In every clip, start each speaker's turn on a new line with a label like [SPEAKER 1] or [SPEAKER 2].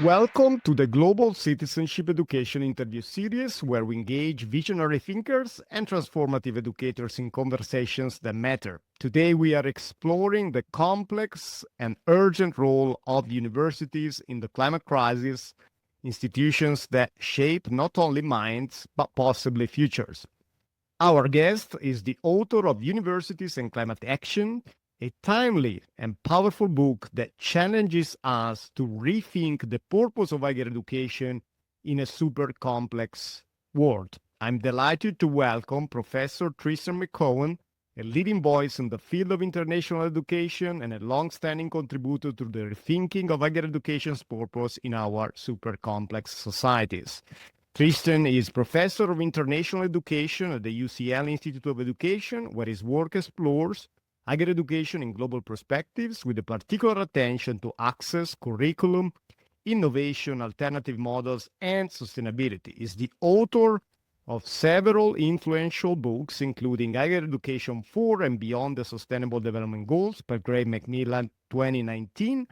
[SPEAKER 1] Welcome to the Global Citizenship Education Interview Series, where we engage visionary thinkers and transformative educators in conversations that matter. Today, we are exploring the complex and urgent role of universities in the climate crisis, institutions that shape not only minds, but possibly futures. Our guest is the author of Universities and Climate Action, a timely and powerful book that challenges us to rethink the purpose of higher education in a super complex world. I'm delighted to welcome Professor Tristan McCowan, a leading voice in the field of international education and a long-standing contributor to the rethinking of higher education's purpose in our super complex societies. Tristan is Professor of International Education at the UCL Institute of Education, where his work explores higher education in global perspectives with a particular attention to access, curriculum, innovation, alternative models, and sustainability. He is the author of several influential books, including Higher Education for and Beyond the Sustainable Development Goals by Greg Macmillan 2019,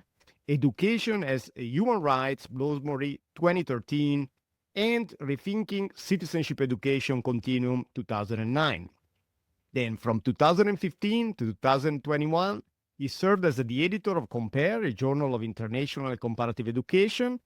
[SPEAKER 1] Education as a Human Rights, Bloomsbury 2013, and Rethinking Citizenship Education Continuum 2009. Then from 2015 to 2021, he served as the editor of Compare, a journal of international and comparative education,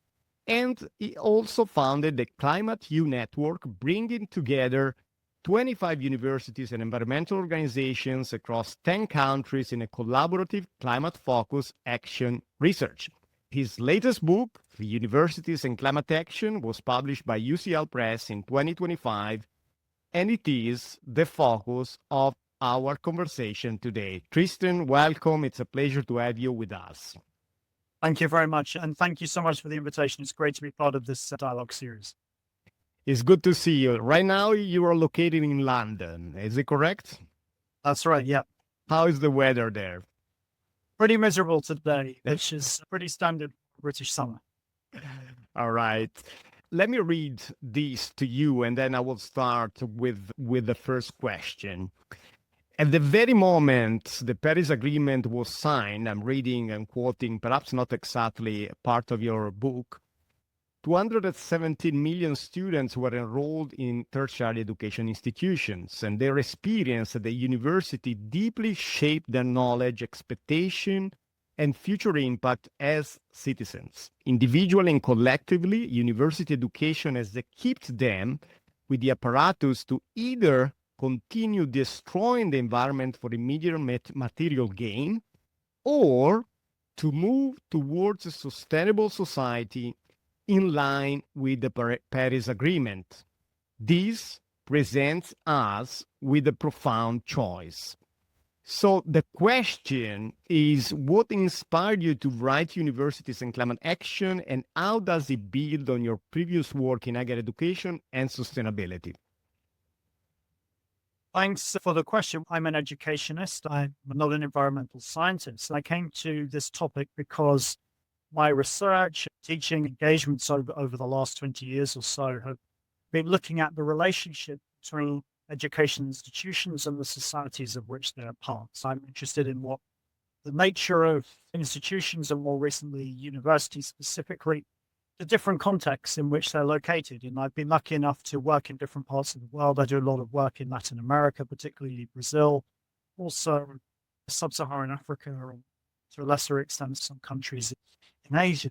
[SPEAKER 1] and he also founded the Climate U Network, bringing together 25 universities and environmental organizations across 10 countries in a collaborative climate-focused action research. His latest book, Universities and Climate Action, was published by UCL Press in 2025, and it is the focus of our conversation today. Tristan, welcome. It's a pleasure to have you with us.
[SPEAKER 2] Thank you very much. And thank you so much for the invitation. It's great to be part of this dialogue series.
[SPEAKER 1] It's good to see you. Right now, you are located in London. Is it correct?
[SPEAKER 2] That's right. Yeah.
[SPEAKER 1] How is the weather there?
[SPEAKER 2] Pretty miserable today, which is pretty standard British summer.
[SPEAKER 1] All right. Let me read these to you, and then I will start with the first question. At the very moment the Paris Agreement was signed, I'm reading and quoting, perhaps not exactly part of your book, 217 million students were enrolled in tertiary education institutions, and their experience at the university deeply shaped their knowledge, expectation, and future impact as citizens. Individually and collectively, university education has equipped them with the apparatus to either continue destroying the environment for immediate material gain, or to move towards a sustainable society in line with the Paris Agreement. This presents us with a profound choice. So the question is, what inspired you to write Universities and Climate Action, and how does it build on your previous work in higher education and sustainability?
[SPEAKER 2] Thanks for the question. I'm an educationist. I'm not an environmental scientist. I came to this topic because my research, teaching engagements over the last 20 years or so have been looking at the relationship between education institutions and the societies of which they're parts. I'm interested in what the nature of institutions, and more recently universities specifically, the different contexts in which they're located. And I've been lucky enough to work in different parts of the world. I do a lot of work in Latin America, particularly Brazil, also sub-Saharan Africa, and to a lesser extent, some countries in Asia.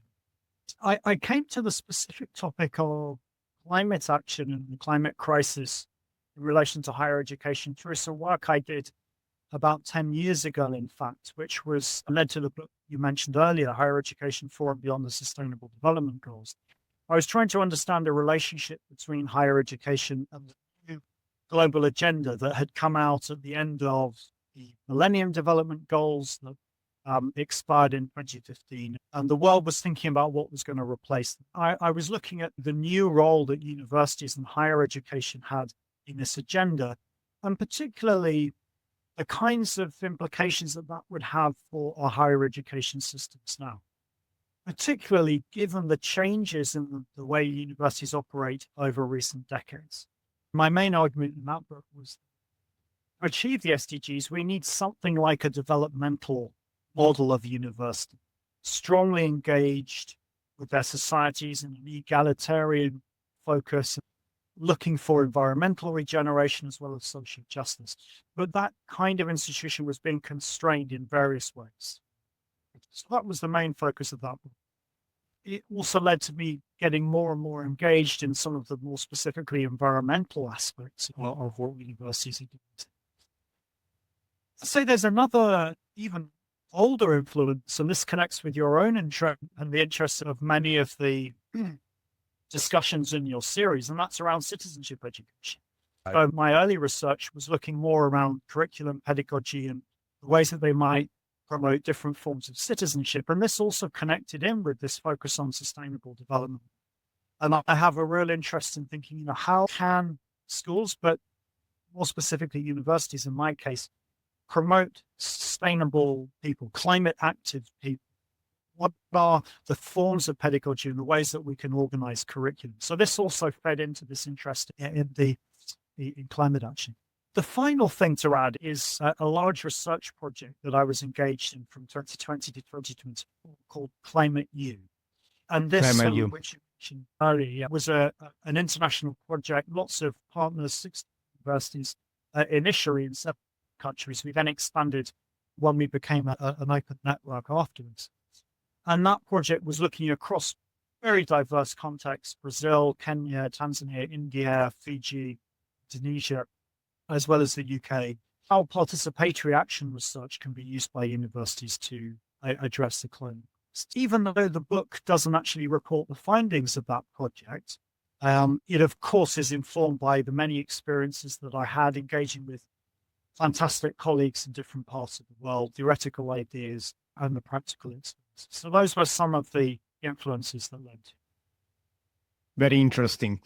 [SPEAKER 2] I came to the specific topic of climate action and the climate crisis in relation to higher education through some work I did about 10 years ago, in fact, which was led to the book you mentioned earlier, Higher Education for and Beyond the Sustainable Development Goals. I was trying to understand the relationship between higher education and the new global agenda that had come out at the end of the Millennium Development Goals that expired in 2015. And the world was thinking about what was going to replace them. I was looking at the new role that universities and higher education had in this agenda, and particularly the kinds of implications that would have for our higher education systems now, particularly given the changes in the way universities operate over recent decades. My main argument in that book was, to achieve the SDGs, we need something like a developmental model of university, strongly engaged with their societies and an egalitarian focus, looking for environmental regeneration as well as social justice. But that kind of institution was being constrained in various ways. So that was the main focus of that book. It also led to me getting more and more engaged in some of the more specifically environmental aspects of what universities are doing. I'd say there's another even older influence, and this connects with your own interest and the interest of many of the discussions in your series, and that's around citizenship education. So my early research was looking more around curriculum, pedagogy, and the ways that they might promote different forms of citizenship. And this also connected in with this focus on sustainable development. And I have a real interest in thinking, how can schools, but more specifically universities in my case, promote sustainable people, climate active people? What are the forms of pedagogy and the ways that we can organize curriculum? So this also fed into this interest in climate action. The final thing to add is a large research project that I was engaged in from 2020 to 2024 called Climate U. And this, which you mentioned earlier, was an international project, lots of partners, 6 universities, initially in 7 countries. We then expanded when we became an open network afterwards. And that project was looking across very diverse contexts: Brazil, Kenya, Tanzania, India, Fiji, Indonesia, as well as the UK, how participatory action research can be used by universities to address the climate. Even though the book doesn't actually report the findings of that project, it of course is informed by the many experiences that I had engaging with fantastic colleagues in different parts of the world, theoretical ideas and the practical experiences. So those were some of the influences that led to.
[SPEAKER 1] Very interesting.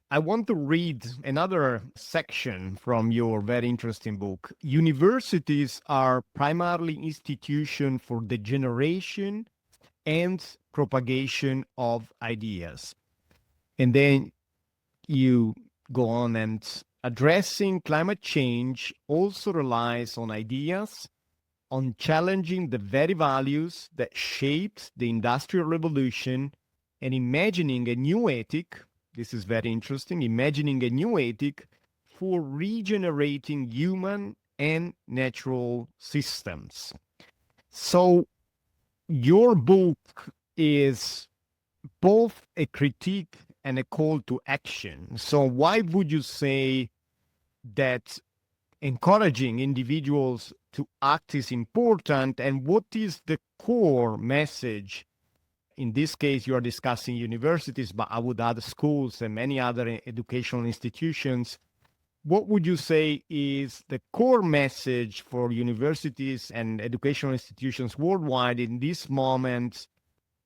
[SPEAKER 1] I want to read another section from your very interesting book. Universities are primarily institutions for the generation and propagation of ideas. And then you go on, and addressing climate change also relies on ideas, on challenging the very values that shaped the Industrial Revolution, and imagining a new ethic. This is very interesting. Imagining a new ethic for regenerating human and natural systems. So your book is both a critique and a call to action. So why would you say that encouraging individuals to act is important, and what is the core message? In this case, you are discussing universities, but I would add schools and many other educational institutions. What would you say is the core message for universities and educational institutions worldwide in this moment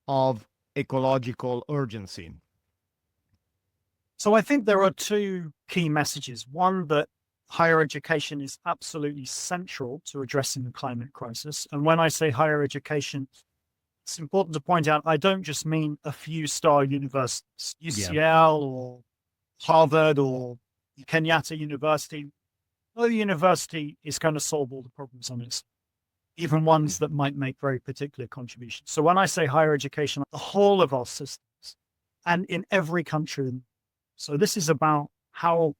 [SPEAKER 1] of ecological urgency?
[SPEAKER 2] So I think there are 2 key messages. One, that higher education is absolutely central to addressing the climate crisis. And when I say higher education, it's important to point out, I don't just mean a few star universities, UCL or Harvard or Kenyatta University. No university is going to solve all the problems on its own, even ones that might make very particular contributions. So when I say higher education, the whole of our systems and in every country. So this is about how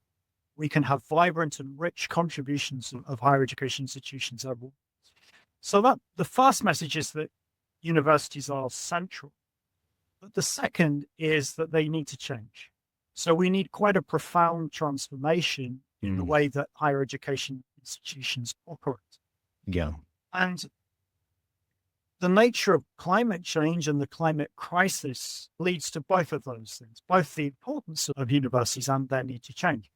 [SPEAKER 2] we can have vibrant and rich contributions of higher education institutions overall. So that the first message is that universities are central. But the second is that they need to change. So we need quite a profound transformation in the way that higher education institutions operate.
[SPEAKER 1] Yeah.
[SPEAKER 2] And the nature of climate change and the climate crisis leads to both of those things, both the importance of universities and their need to change.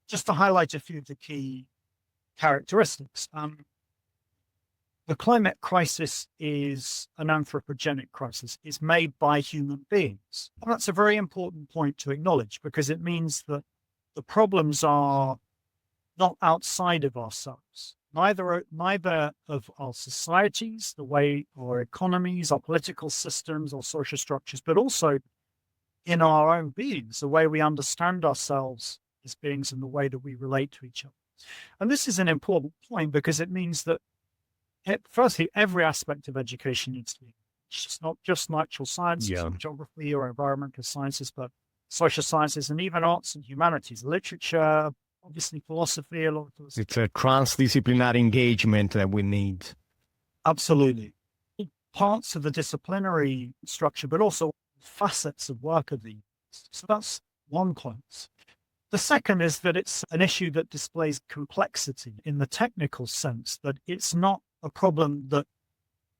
[SPEAKER 2] Just to highlight a few of the key characteristics. The climate crisis is an anthropogenic crisis. It's made by human beings. And that's a very important point to acknowledge, because it means that the problems are not outside of ourselves, neither of our societies, the way our economies, our political systems, our social structures, but also in our own beings, the way we understand ourselves as beings and the way that we relate to each other. And this is an important point because it means that firstly, every aspect of education needs to be engaged. It's not just natural sciences,
[SPEAKER 1] Yeah.
[SPEAKER 2] geography or environmental sciences, but social sciences and even arts and humanities, literature, obviously philosophy, a lot of philosophy.
[SPEAKER 1] It's a transdisciplinary engagement that we need.
[SPEAKER 2] Absolutely. Parts of the disciplinary structure, but also facets of work of these. So that's one point. The second is that it's an issue that displays complexity in the technical sense, that it's not a problem that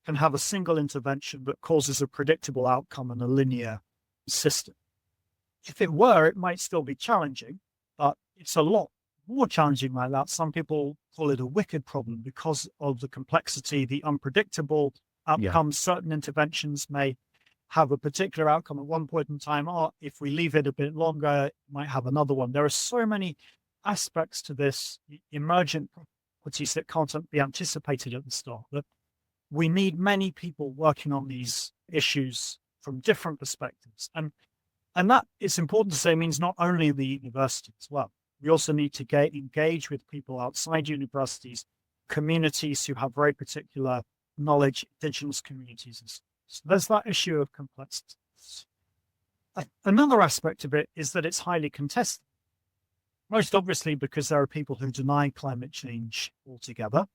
[SPEAKER 2] can have a single intervention that causes a predictable outcome in a linear system. If it were, it might still be challenging, but it's a lot more challenging like that. Some people call it a wicked problem because of the complexity, the unpredictable outcomes. Certain interventions may have a particular outcome at one point in time, or if we leave it a bit longer, it might have another one. There are so many aspects to this, emergent properties that can't be anticipated at the start, that we need many people working on these issues from different perspectives. And that, it's important to say, means not only the university as well. We also need to engage with people outside universities, communities who have very particular knowledge, indigenous communities. And so there's that issue of complexity. Another aspect of it is that it's highly contested. Most obviously because there are people who deny climate change altogether.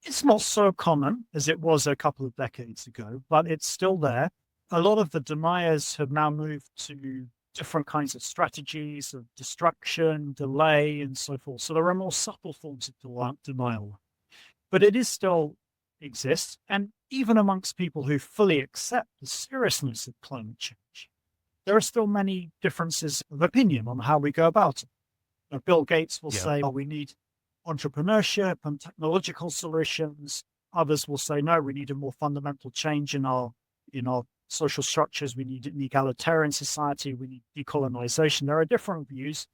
[SPEAKER 2] It's not so common as it was a couple of decades ago, but it's still there. A lot of the deniers have now moved to different kinds of strategies of distraction, delay, and so forth. So there are more subtle forms of denial, but it is still exists. And even amongst people who fully accept the seriousness of climate change, there are still many differences of opinion on how we go about it. Now, Bill Gates will say, oh, we need entrepreneurship and technological solutions. Others will say, no, we need a more fundamental change in our social structures. We need an egalitarian society. We need decolonization. There are different views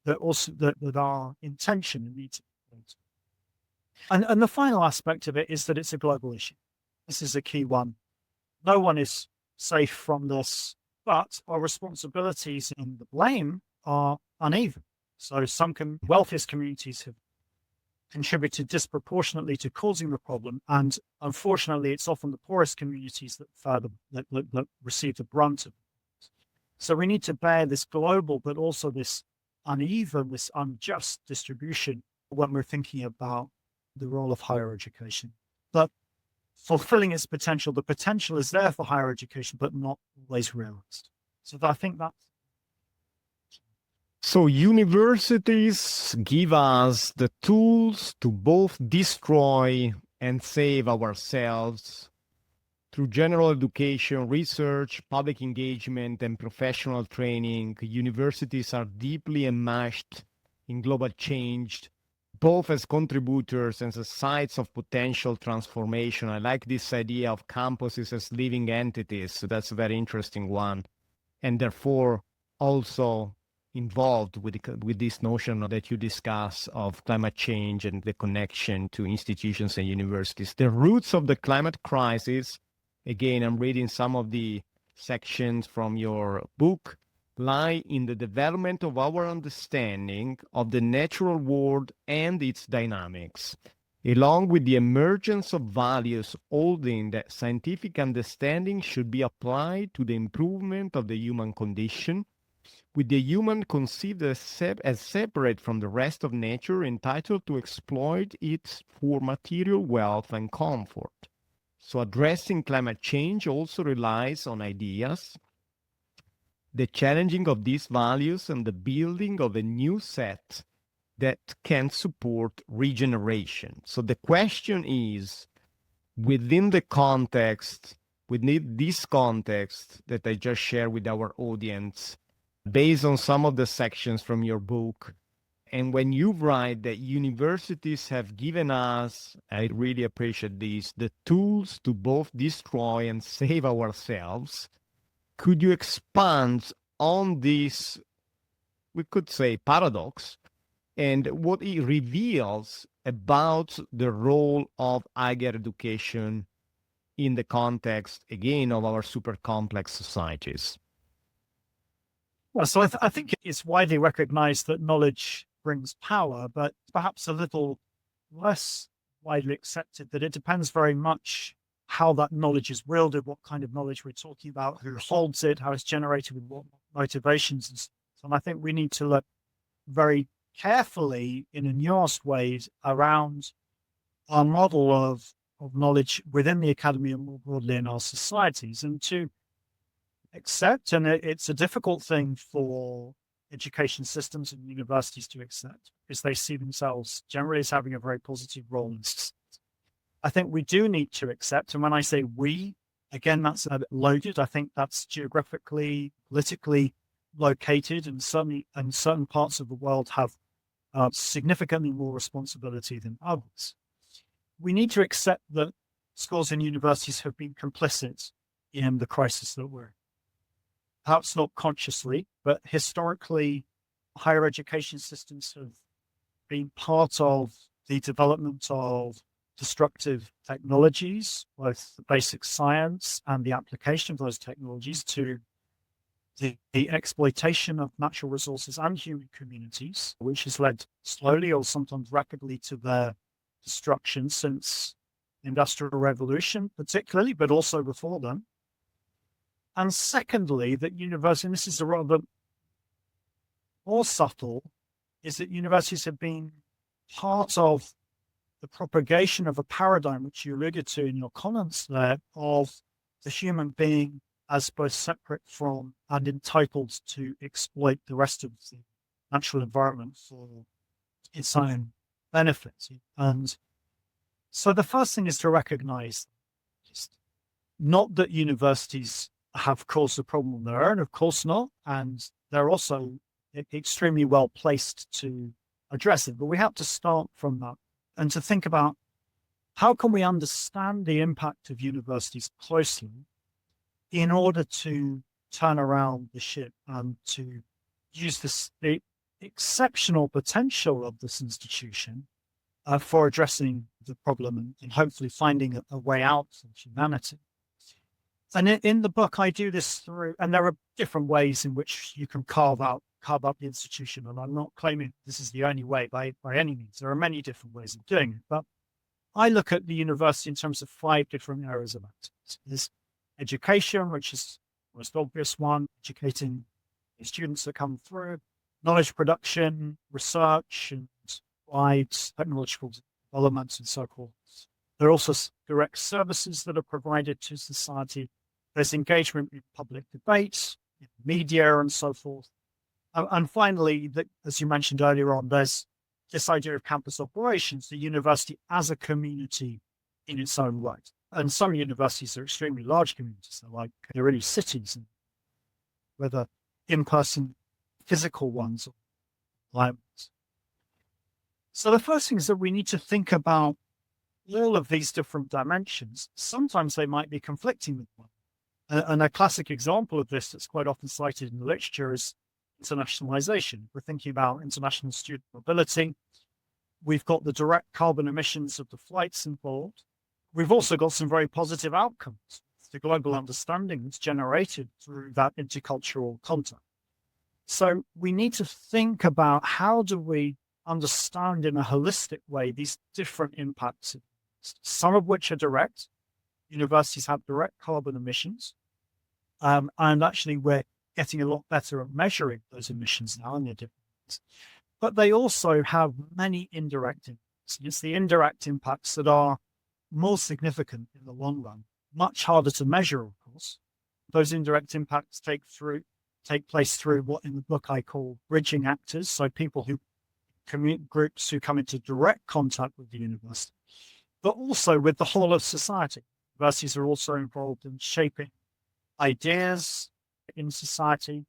[SPEAKER 2] that also that are in tension and need to be. And the final aspect of it is that it's a global issue. This is a key one. No one is safe from this, but our responsibilities and the blame are uneven. So some wealthiest communities have contributed disproportionately to causing the problem, and unfortunately, it's often the poorest communities that receive the brunt of it. So we need to bear this global, but also this uneven, this unjust distribution when we're thinking about the role of higher education. But fulfilling its potential, the potential is there for higher education, but not always realized. So I think that's.
[SPEAKER 1] So universities give us the tools to both destroy and save ourselves through general education, research, public engagement, and professional training. Universities are deeply enmeshed in global change, both as contributors and as sites of potential transformation. I like this idea of campuses as living entities. So that's a very interesting one. And therefore also involved with this notion that you discuss of climate change and the connection to institutions and universities. The roots of the climate crisis, again, I'm reading some of the sections from your book, lie in the development of our understanding of the natural world and its dynamics, along with the emergence of values holding that scientific understanding should be applied to the improvement of the human condition, with the human conceived as separate from the rest of nature, entitled to exploit it for material wealth and comfort. So addressing climate change also relies on ideas, the challenging of these values, and the building of a new set that can support regeneration. So the question is, within this context that I just shared with our audience, based on some of the sections from your book, and when you write that universities have given us, I really appreciate this, the tools to both destroy and save ourselves, could you expand on this, we could say, paradox, and what it reveals about the role of higher education in the context, again, of our super complex societies?
[SPEAKER 2] Well, so I think it's widely recognized that knowledge brings power, but perhaps a little less widely accepted that it depends very much how that knowledge is wielded, what kind of knowledge we're talking about, who holds it, how it's generated, with what motivations. And so on. I think we need to look very carefully in a nuanced ways around our model of knowledge within the academy and more broadly in our societies, and to accept, and it's a difficult thing for education systems and universities to accept because they see themselves generally as having a very positive role in society. I think we do need to accept, and when I say we, again, that's a bit loaded. I think that's geographically, politically located, and certainly in certain parts of the world have significantly more responsibility than others. We need to accept that schools and universities have been complicit in the crisis that we're in. Perhaps not consciously, but historically, higher education systems have been part of the development of destructive technologies, both the basic science and the application of those technologies to the exploitation of natural resources and human communities, which has led slowly or sometimes rapidly to their destruction since the Industrial Revolution, particularly, but also before then. And secondly, that universities, and this is a rather more subtle, is that universities have been part of the propagation of a paradigm, which you alluded to in your comments there, of the human being as both separate from and entitled to exploit the rest of the natural environment for its own benefit. And so the first thing is to recognize not that universities have caused the problem on their own, of course not, and they're also extremely well placed to address it. But we have to start from that and to think about how can we understand the impact of universities closely in order to turn around the ship and to use the exceptional potential of this institution for addressing the problem and hopefully finding a way out for humanity. And in the book, I do this through, and there are different ways in which you can carve up the institution. And I'm not claiming this is the only way by any means. There are many different ways of doing it. But I look at the university in terms of 5 different areas of activity. There's education, which is the most obvious one, educating the students that come through, knowledge production, research, and applied technological developments and so forth. There are also direct services that are provided to society. There's engagement in public debate, in media, and so forth. And finally, as you mentioned earlier on, there's this idea of campus operations, the university as a community in its own right. And some universities are extremely large communities. They're really cities, whether in-person physical ones or environments. So the first thing is that we need to think about all of these different dimensions. Sometimes they might be conflicting with one. And a classic example of this that's quite often cited in the literature is internationalization. We're thinking about international student mobility. We've got the direct carbon emissions of the flights involved. We've also got some very positive outcomes, the global understanding that's generated through that intercultural contact. So we need to think about how do we understand in a holistic way these different impacts, some of which are direct. Universities have direct carbon emissions. And actually, we're getting a lot better at measuring those emissions now in their different ways. But they also have many indirect impacts. And it's the indirect impacts that are more significant in the long run, much harder to measure, of course. Those indirect impacts take place through what in the book I call bridging actors, so people groups who come into direct contact with the university, but also with the whole of society. Universities are also involved in shaping ideas in society,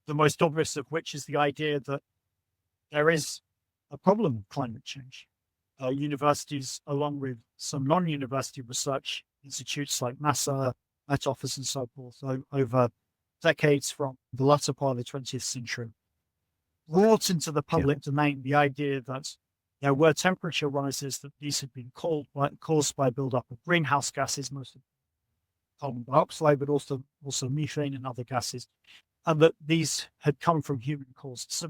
[SPEAKER 2] the most obvious of which is the idea that there is a problem with climate change. Universities, along with some non-university research institutes like NASA, Met Office, and so forth, over decades from the latter part of the 20th century, brought into the public domain the idea that where temperature rises, that these had been caused by buildup of greenhouse gases, mostly carbon dioxide, but also methane and other gases, and that these had come from human causes. So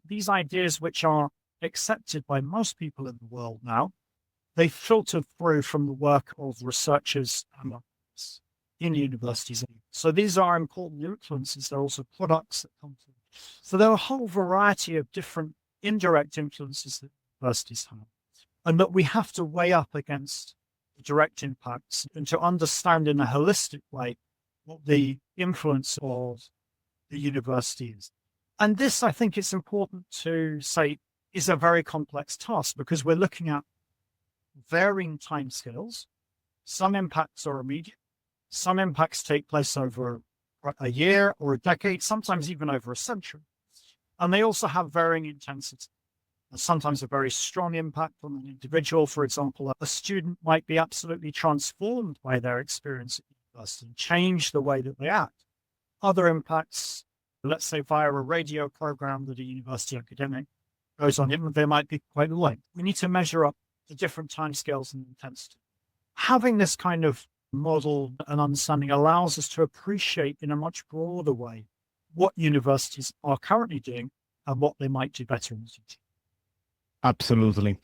[SPEAKER 2] these ideas, which are accepted by most people in the world now, they filter through from the work of researchers in universities. So these are important influences. There are also products that come through. So there are a whole variety of different indirect influences that universities have, and that we have to weigh up against the direct impacts and to understand in a holistic way what the influence of the university is. And this, I think it's important to say, is a very complex task because we're looking at varying timescales. Some impacts are immediate. Some impacts take place over a year or a decade, sometimes even over a century. And they also have varying intensity. Sometimes a very strong impact on an individual. For example, a student might be absolutely transformed by their experience at university and change the way that they act. Other impacts, let's say via a radio program that a university academic goes on, they might be quite light. We need to measure up the different timescales and intensity. Having this kind of model and understanding allows us to appreciate in a much broader way what universities are currently doing and what they might do better in the future.
[SPEAKER 1] Absolutely.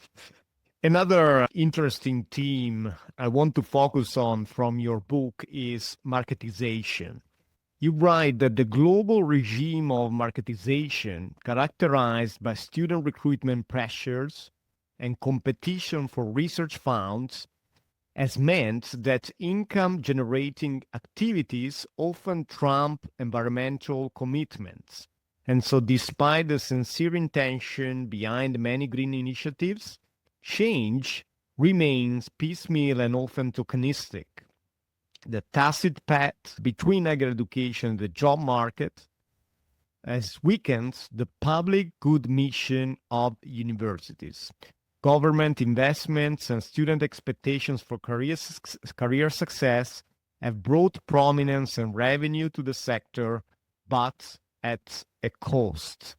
[SPEAKER 1] Another interesting theme I want to focus on from your book is marketization. You write that the global regime of marketization, characterized by student recruitment pressures and competition for research funds, has meant that income-generating activities often trump environmental commitments. And so despite the sincere intention behind many green initiatives, change remains piecemeal and often tokenistic. The tacit pact between higher education and the job market has weakened the public good mission of universities. Government investments and student expectations for career success have brought prominence and revenue to the sector, but at a cost.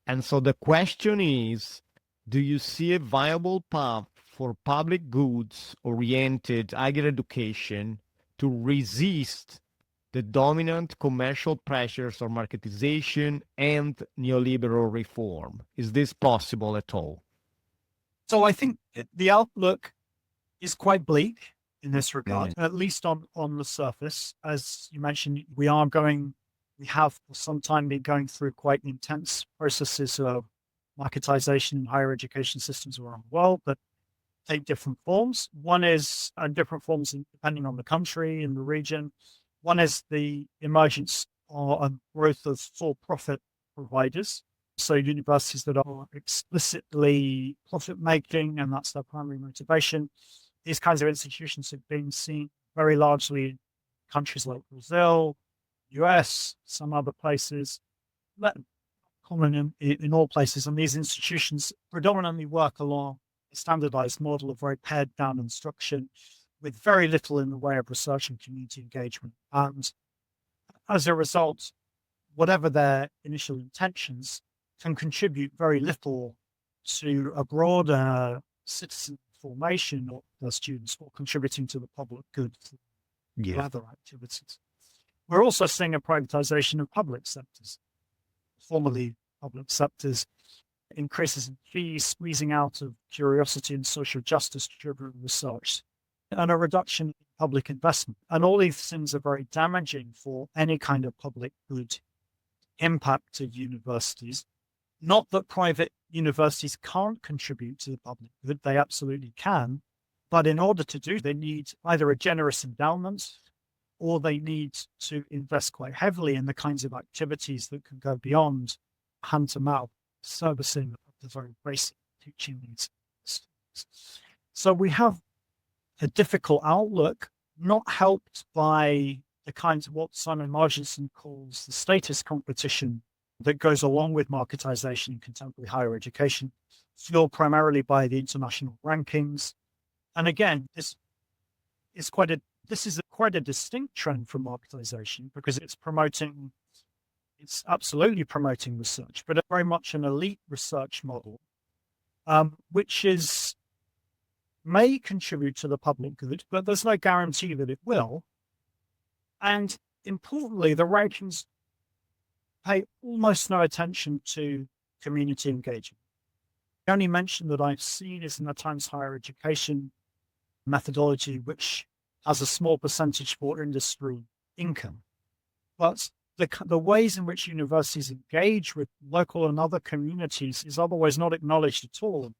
[SPEAKER 1] And so the question is, do you see a viable path for public goods oriented higher education to resist the dominant commercial pressures of marketization and neoliberal reform? Is this possible at all?
[SPEAKER 2] So I think the outlook is quite bleak in this regard, at least on the surface. As you mentioned, we have for some time been going through quite intense processes of marketization in higher education systems around the world that take different forms. One is different forms depending on the country and the region. One is the emergence or growth of for-profit providers. So universities that are explicitly profit-making, and that's their primary motivation. These kinds of institutions have been seen very largely in countries like Brazil, US, some other places, common in all places. And these institutions predominantly work along a standardized model of very pared-down instruction with very little in the way of research and community engagement. And as a result, whatever their initial intentions, can contribute very little to a broader citizen formation of the students or contributing to the public good through other activities. We're also seeing a privatization of public sectors. Formerly public sectors, increases in fees, squeezing out of curiosity and social justice-driven research, and a reduction in public investment. And all these things are very damaging for any kind of public good impact to universities. Not that private universities can't contribute to the public good, they absolutely can. But in order to do, they need either a generous endowment or they need to invest quite heavily in the kinds of activities that can go beyond hand-to-mouth servicing of the very basic teaching needs. So we have a difficult outlook, not helped by the kinds of what Simon Marginson calls the status competition that goes along with marketization in contemporary higher education, fueled primarily by the international rankings. And again, this is quite a distinct trend from marketization because it's absolutely promoting research, but very much an elite research model, which may contribute to the public good, but there's no guarantee that it will. And importantly, the rankings pay almost no attention to community engagement. The only mention that I've seen is in the Times Higher Education methodology, which has a small percentage for industry income. But the ways in which universities engage with local and other communities is otherwise not acknowledged at all,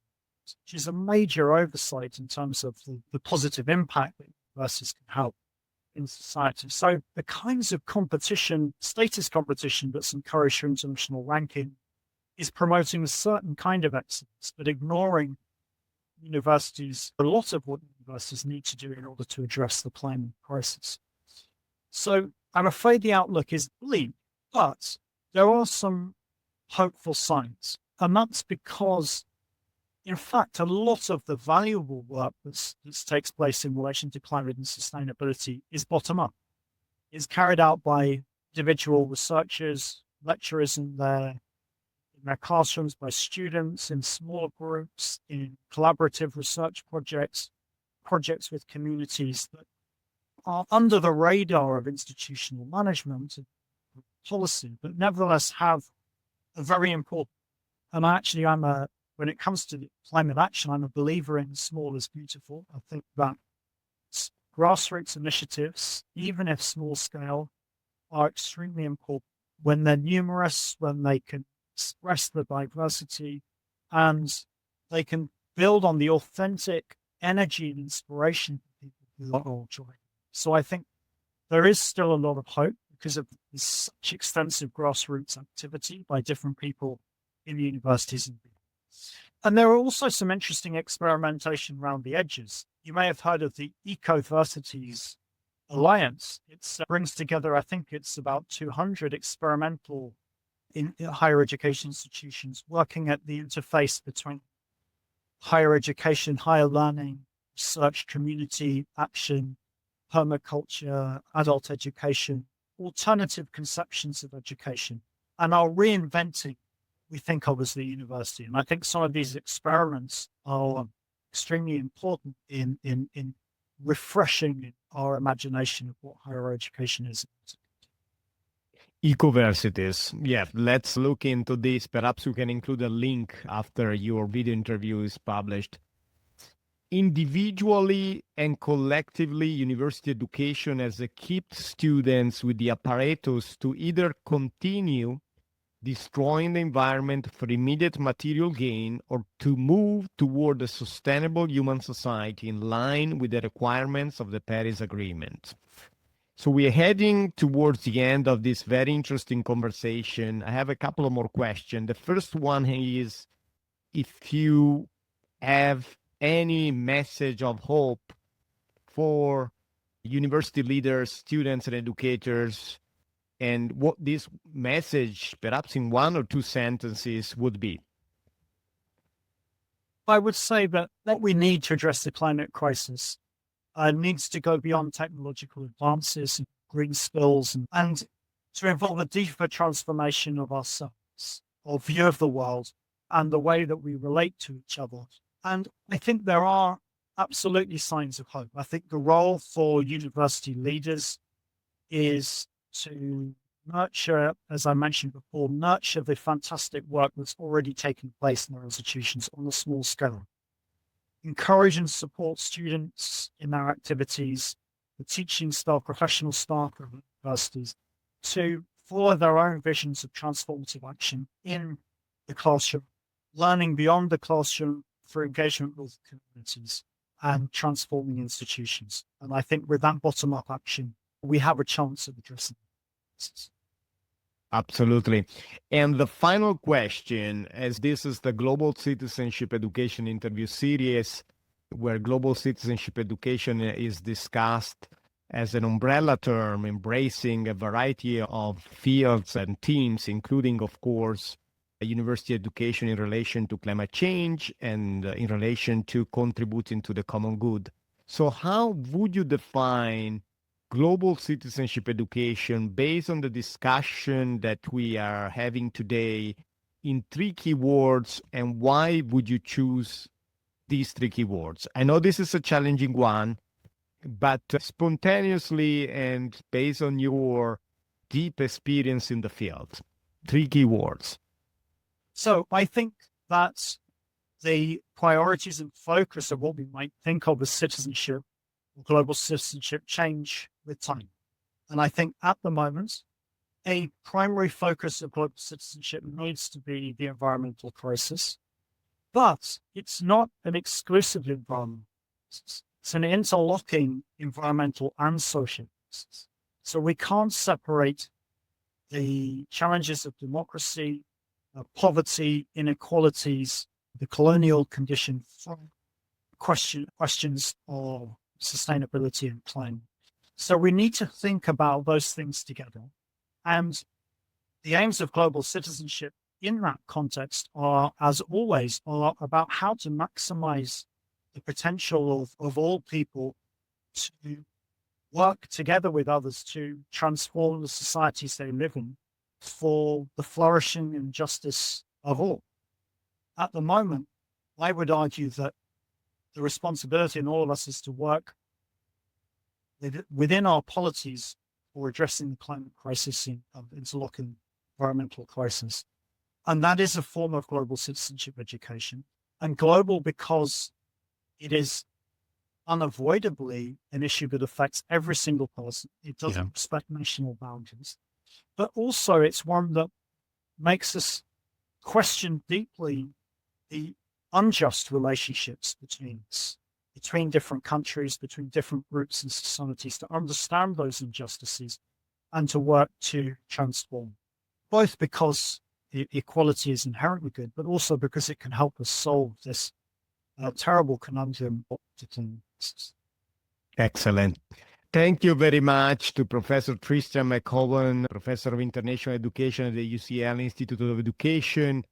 [SPEAKER 2] which is a major oversight in terms of the positive impact that universities can have in society. So the kinds of competition, status competition that's encouraged through international ranking is promoting a certain kind of excellence, but ignoring universities, a lot of what universities need to do in order to address the climate crisis. So I'm afraid the outlook is bleak, but there are some hopeful signs. And that's because, in fact, a lot of the valuable work that takes place in relation to climate and sustainability is bottom up. It's carried out by individual researchers, lecturers in their classrooms, by students in small groups, in collaborative research projects with communities that are under the radar of institutional management and policy, but nevertheless have a very important. And actually, when it comes to climate action, I'm a believer in small is beautiful. I think that grassroots initiatives, even if small scale, are extremely important when they're numerous, when they can express the diversity, and they can build on the authentic energy and inspiration of people who are all joining. So I think there is still a lot of hope because of such extensive grassroots activity by different people in the universities. And there are also some interesting experimentation around the edges. You may have heard of the Ecoversities Alliance. It brings together, I think it's about 200 experimental in higher education institutions working at the interface between higher education, higher learning, research, community action, permaculture, adult education, alternative conceptions of education, and are reinventing we think of as the university. And I think some of these experiments are extremely important in refreshing our imagination of what higher education is.
[SPEAKER 1] Ecoversities. Yeah, let's look into this. Perhaps we can include a link after your video interview is published. Individually and collectively, university education has equipped students with the apparatus to either continue destroying the environment for immediate material gain or to move toward a sustainable human society in line with the requirements of the Paris Agreement. So we're heading towards the end of this very interesting conversation. I have a couple of more questions. The first one is if you have any message of hope for university leaders, students, and educators, and what this message, perhaps in one or two sentences, would be.
[SPEAKER 2] I would say that what we need to address the climate crisis needs to go beyond technological advances and green skills and to involve a deeper transformation of ourselves, our view of the world, and the way that we relate to each other. And I think there are absolutely signs of hope. I think the role for university leaders is to nurture, as I mentioned before, nurture the fantastic work that's already taken place in our institutions on a small scale. Encourage and support students in their activities, the teaching staff, professional staff of universities, to follow their own visions of transformative action in the classroom, learning beyond the classroom through engagement with communities and transforming institutions. And I think with that bottom-up action, we have a chance of addressing this.
[SPEAKER 1] Absolutely. And the final question, as this is the Global Citizenship Education Interview Series, where global citizenship education is discussed as an umbrella term, embracing a variety of fields and teams, including, of course, university education in relation to climate change and in relation to contributing to the common good. So how would you define global citizenship education based on the discussion that we are having today in three keywords, and why would you choose these three keywords? I know this is a challenging one, but spontaneously and based on your deep experience in the field, three keywords.
[SPEAKER 2] So I think that the priorities and focus of what we might think of as citizenship or global citizenship change with time. And I think at the moment, a primary focus of global citizenship needs to be the environmental crisis, but it's not an exclusively environmental crisis. It's an interlocking environmental and social crisis. So we can't separate the challenges of democracy, poverty, inequalities, the colonial condition from questions of sustainability and climate. So we need to think about those things together. And the aims of global citizenship in that context are, as always, are about how to maximize the potential of all people to work together with others to transform the societies they live in for the flourishing and justice of all. At the moment, I would argue that the responsibility in all of us is to work within our policies for addressing the climate crisis and interlocking environmental crisis. And that is a form of global citizenship education. And global because it is unavoidably an issue that affects every single person. It doesn't respect national boundaries. But also it's one that makes us question deeply the unjust relationships between different countries, between different groups and societies, to understand those injustices and to work to transform, both because equality is inherently good, but also because it can help us solve this terrible conundrum.
[SPEAKER 1] Excellent. Thank you very much to Professor Tristan McCowan, Professor of International Education at the UCL Institute of Education,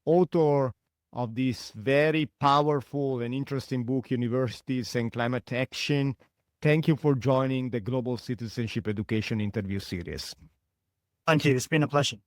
[SPEAKER 1] author of this very powerful and interesting book, Universities and Climate Action. Thank you for joining the Global Citizenship Education Interview Series.
[SPEAKER 2] Thank you. It's been a pleasure.